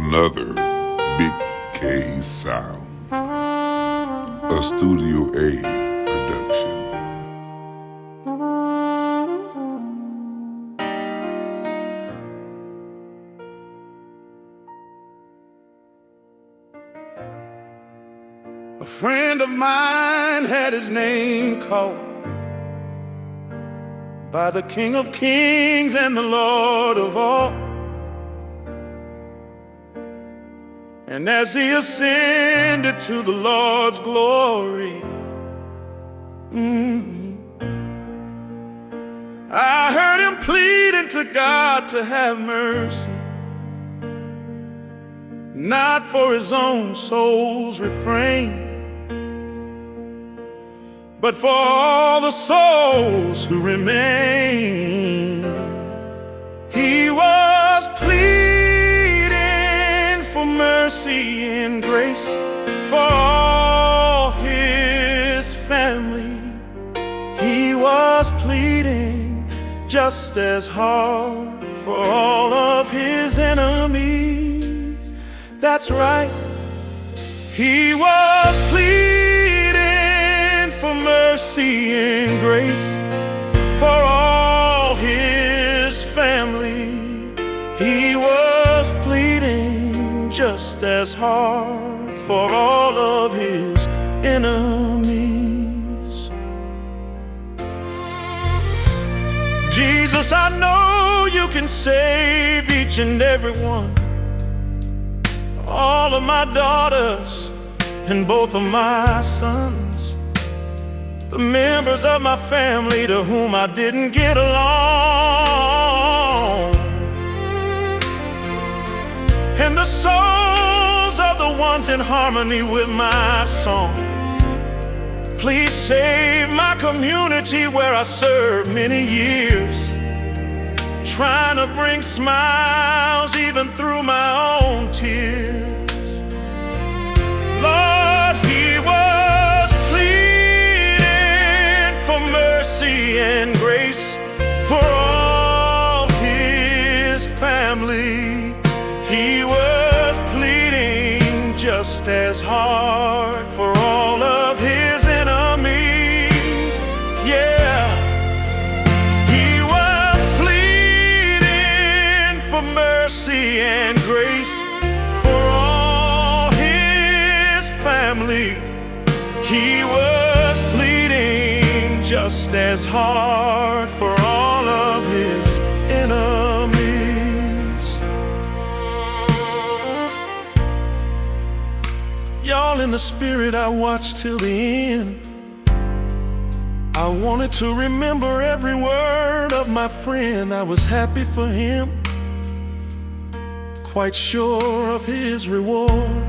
another Big K sound, a Studio A production. A friend of mine had his name called by the King of Kings and the Lord of all. And as he ascended to the Lord's glory, I heard him pleading to God to have mercy, not for his own soul's refrain, but for all the souls who remain. He was pleading for mercy and grace for all his family. He was pleading just as hard for all of his enemies. That's right, he was pleading for mercy and grace for all his family. He was pleading just as hard for all of his enemies. Jesus, I know you can save each and every one, all of my daughters and both of my sons, the members of my family to whom I didn't get along, and the souls of the ones in harmony with my song. Please save my community where I served many years, trying to bring smiles even through my own tears. Lord, he was pleading for mercy and grace for all his family. He was pleading just as hard for all of his enemies. Yeah, he was pleading for mercy and grace for all his family. He was pleading just as hard for all of his enemies. Y'all, in the spirit I watched till the end. I wanted to remember every word of my friend. I was happy for him, quite sure of his reward.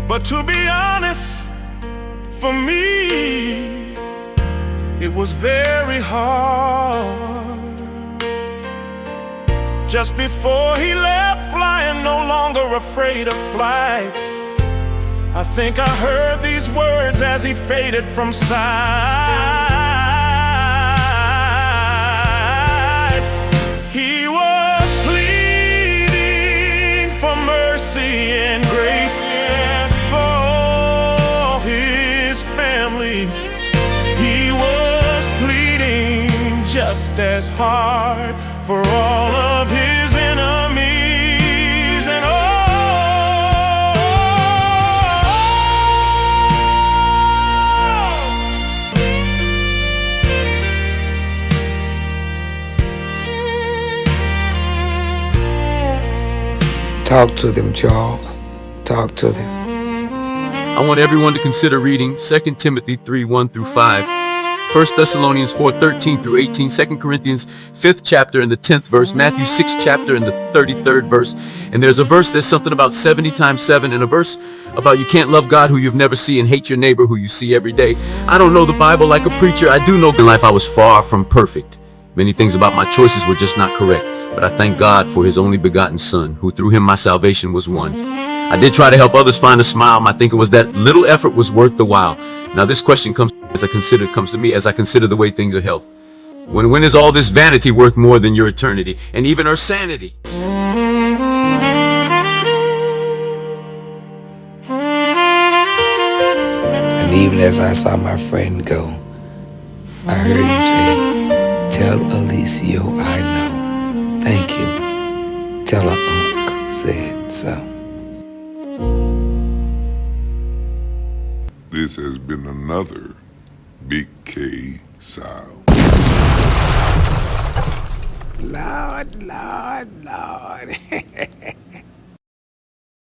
But to be honest, for me, it was very hard. Just before he left, flying no longer afraid of flight, I think I heard these words as he faded from sight. He was pleading for mercy and grace for all his family. He was pleading just as hard for all of his enemies. And talk to them, Charles. Talk to them. I want everyone to consider reading 2 Timothy 3:1-5, 1 Thessalonians 4:13 through 18, 2 Corinthians 5th chapter and the 10th verse, Matthew 6th chapter and the 33rd verse. And there's a verse that's something about 70 times 7, and a verse about you can't love God who you've never seen and hate your neighbor who you see every day. I don't know the Bible like a preacher. I do know in life I was far from perfect. Many things about my choices were just not correct. But I thank God for his only begotten son, who through him my salvation was won. I did try to help others find a smile. My thinking was that little effort was worth the while. Now this question comes to me as I consider the way things are held. When is all this vanity worth more than your eternity and even our sanity? And even as I saw my friend go, I heard him say, "Tell Alicio I know. Thank you. Tell her Unc said so." This has been another Big K Sound. Lord, Lord, Lord.